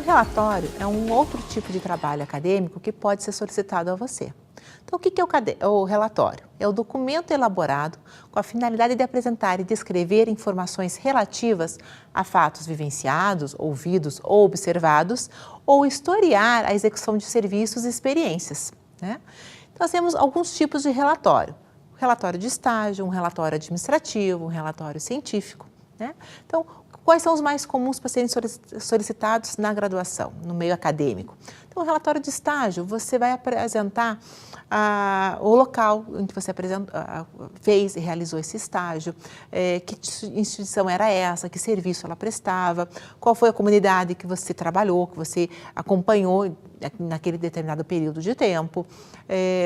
relatório é um outro tipo de trabalho acadêmico que pode ser solicitado a você. Então, o que é o relatório? É o documento elaborado com a finalidade de apresentar e descrever informações relativas a fatos vivenciados, ouvidos ou observados, ou historiar a execução de serviços e experiências, né? Então, nós temos alguns tipos de relatório. Relatório de estágio, um relatório administrativo, um relatório científico, né? Então, quais são os mais comuns para serem solicitados na graduação, no meio acadêmico? Então, o relatório de estágio, você vai apresentar o local em que você fez e realizou esse estágio, que instituição era essa, que serviço ela prestava, qual foi a comunidade que você trabalhou, que você acompanhou naquele determinado período de tempo,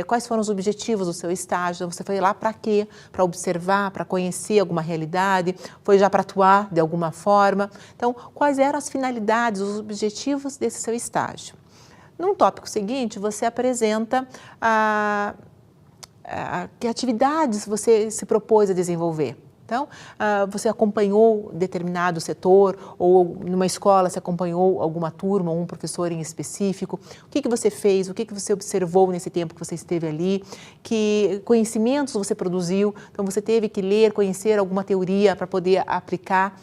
quais foram os objetivos do seu estágio. Então, você foi lá para quê? Para observar, para conhecer alguma realidade, foi já para atuar de alguma forma. Então, quais eram as finalidades, os objetivos desse seu estágio? Num tópico seguinte, você apresenta que atividades você se propôs a desenvolver. Então, você acompanhou determinado setor ou numa escola você acompanhou alguma turma ou um professor em específico. O que você fez, o que você observou nesse tempo que você esteve ali, que conhecimentos você produziu. Então, você teve que ler, conhecer alguma teoria para poder aplicar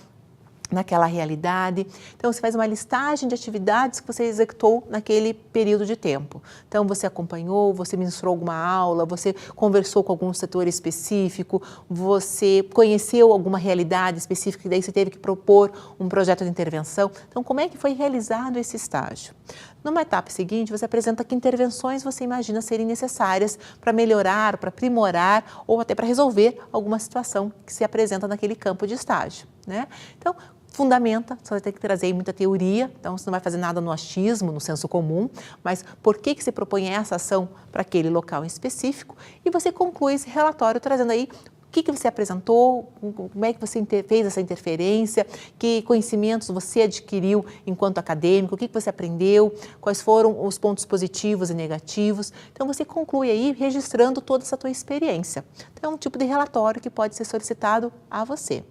naquela realidade. Então, você faz uma listagem de atividades que você executou naquele período de tempo. Então, você acompanhou, você ministrou alguma aula, você conversou com algum setor específico, você conheceu alguma realidade específica e daí você teve que propor um projeto de intervenção. Então, como é que foi realizado esse estágio? Numa etapa seguinte, você apresenta que intervenções você imagina serem necessárias para melhorar, para aprimorar ou até para resolver alguma situação que se apresenta naquele campo de estágio, né? Então, fundamenta, você vai ter que trazer muita teoria, então você não vai fazer nada no achismo, no senso comum, mas por que se propõe essa ação para aquele local em específico e você conclui esse relatório trazendo aí o que você apresentou, como é que você fez essa interferência, que conhecimentos você adquiriu enquanto acadêmico, o que você aprendeu, quais foram os pontos positivos e negativos. Então, você conclui aí registrando toda essa tua experiência. Então, é um tipo de relatório que pode ser solicitado a você.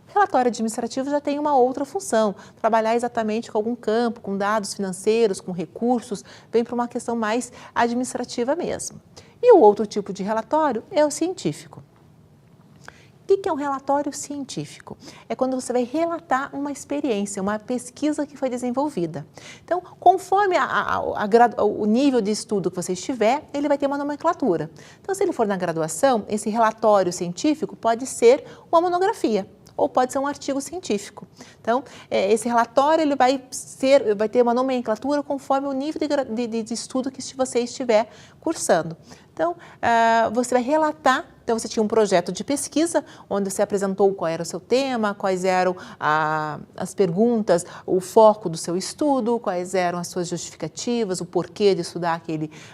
O relatório administrativo já tem uma outra função, trabalhar exatamente com algum campo, com dados financeiros, com recursos, vem para uma questão mais administrativa mesmo. E o outro tipo de relatório é o científico. O que é um relatório científico? É quando você vai relatar uma experiência, uma pesquisa que foi desenvolvida. Então, conforme o nível de estudo que você estiver, ele vai ter uma nomenclatura. Então, se ele for na graduação, esse relatório científico pode ser uma monografia ou pode ser um artigo científico. Então, esse relatório ele vai ter uma nomenclatura conforme o nível de estudo que você estiver cursando. Então, você vai relatar. Então, você tinha um projeto de pesquisa, onde você apresentou qual era o seu tema, quais eram as perguntas, o foco do seu estudo, quais eram as suas justificativas, o porquê de estudar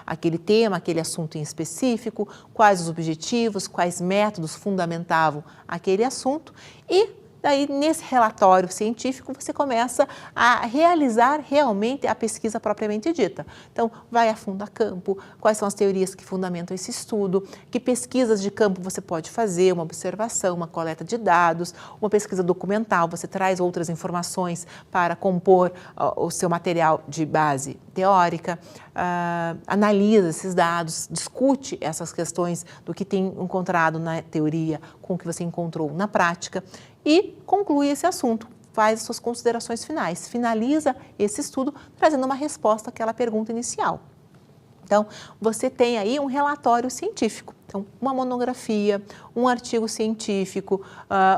aquele tema, aquele assunto em específico, quais os objetivos, quais métodos fundamentavam aquele assunto e daí, nesse relatório científico, você começa a realizar realmente a pesquisa propriamente dita. Então, vai a fundo a campo, quais são as teorias que fundamentam esse estudo, que pesquisas de campo você pode fazer, uma observação, uma coleta de dados, uma pesquisa documental, você traz outras informações para compor o seu material de base teórica, analisa esses dados, discute essas questões do que tem encontrado na teoria com o que você encontrou na prática, e conclui esse assunto, faz as suas considerações finais, finaliza esse estudo trazendo uma resposta àquela pergunta inicial. Então, você tem aí um relatório científico, então uma monografia, um artigo científico,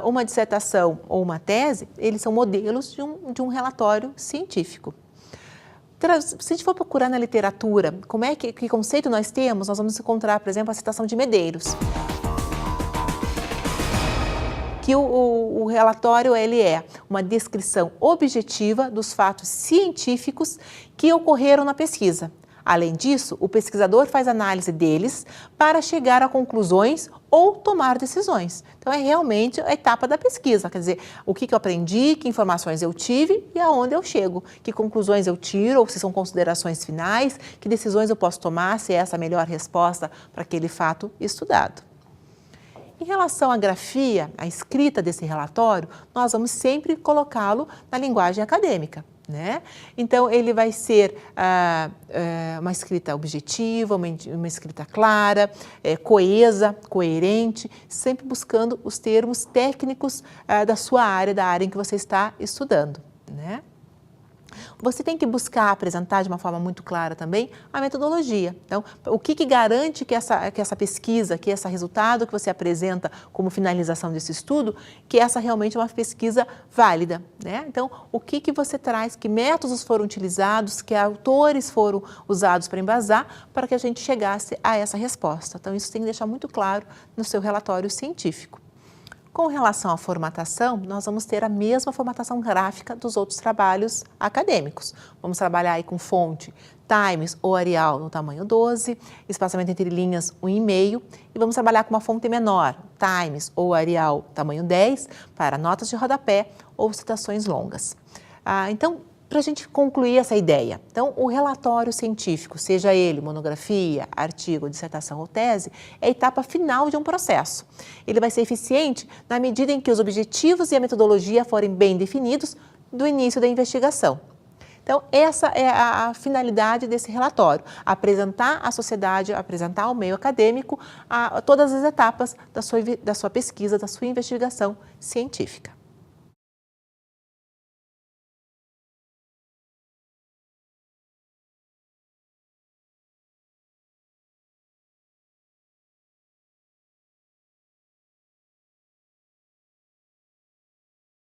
uma dissertação ou uma tese, eles são modelos de um relatório científico. Se a gente for procurar na literatura, que conceito nós temos, nós vamos encontrar, por exemplo, a citação de Medeiros. Que o relatório ele é uma descrição objetiva dos fatos científicos que ocorreram na pesquisa. Além disso, o pesquisador faz análise deles para chegar a conclusões ou tomar decisões. Então, é realmente a etapa da pesquisa, quer dizer, o que eu aprendi, que informações eu tive e aonde eu chego, que conclusões eu tiro, ou se são considerações finais, que decisões eu posso tomar, se é essa a melhor resposta para aquele fato estudado. Em relação à grafia, a escrita desse relatório, nós vamos sempre colocá-lo na linguagem acadêmica. né? Então, ele vai ser uma escrita objetiva, uma escrita clara, coesa, coerente, sempre buscando os termos técnicos da sua área, da área em que você está estudando, né? Você tem que buscar apresentar de uma forma muito clara também a metodologia. Então, o que garante que essa pesquisa, que esse resultado que você apresenta como finalização desse estudo, que essa realmente é uma pesquisa válida, né? Então, o que você traz, que métodos foram utilizados, que autores foram usados para embasar, para que a gente chegasse a essa resposta. Então, isso tem que deixar muito claro no seu relatório científico. Com relação à formatação, nós vamos ter a mesma formatação gráfica dos outros trabalhos acadêmicos. Vamos trabalhar aí com fonte Times ou Arial no tamanho 12, espaçamento entre linhas 1,5 e vamos trabalhar com uma fonte menor, Times ou Arial tamanho 10, para notas de rodapé ou citações longas. Então, para a gente concluir essa ideia, então o relatório científico, seja ele monografia, artigo, dissertação ou tese, é a etapa final de um processo. Ele vai ser eficiente na medida em que os objetivos e a metodologia forem bem definidos do início da investigação. Então, essa é a finalidade desse relatório, apresentar à sociedade, apresentar ao meio acadêmico todas as etapas da sua pesquisa, da sua investigação científica.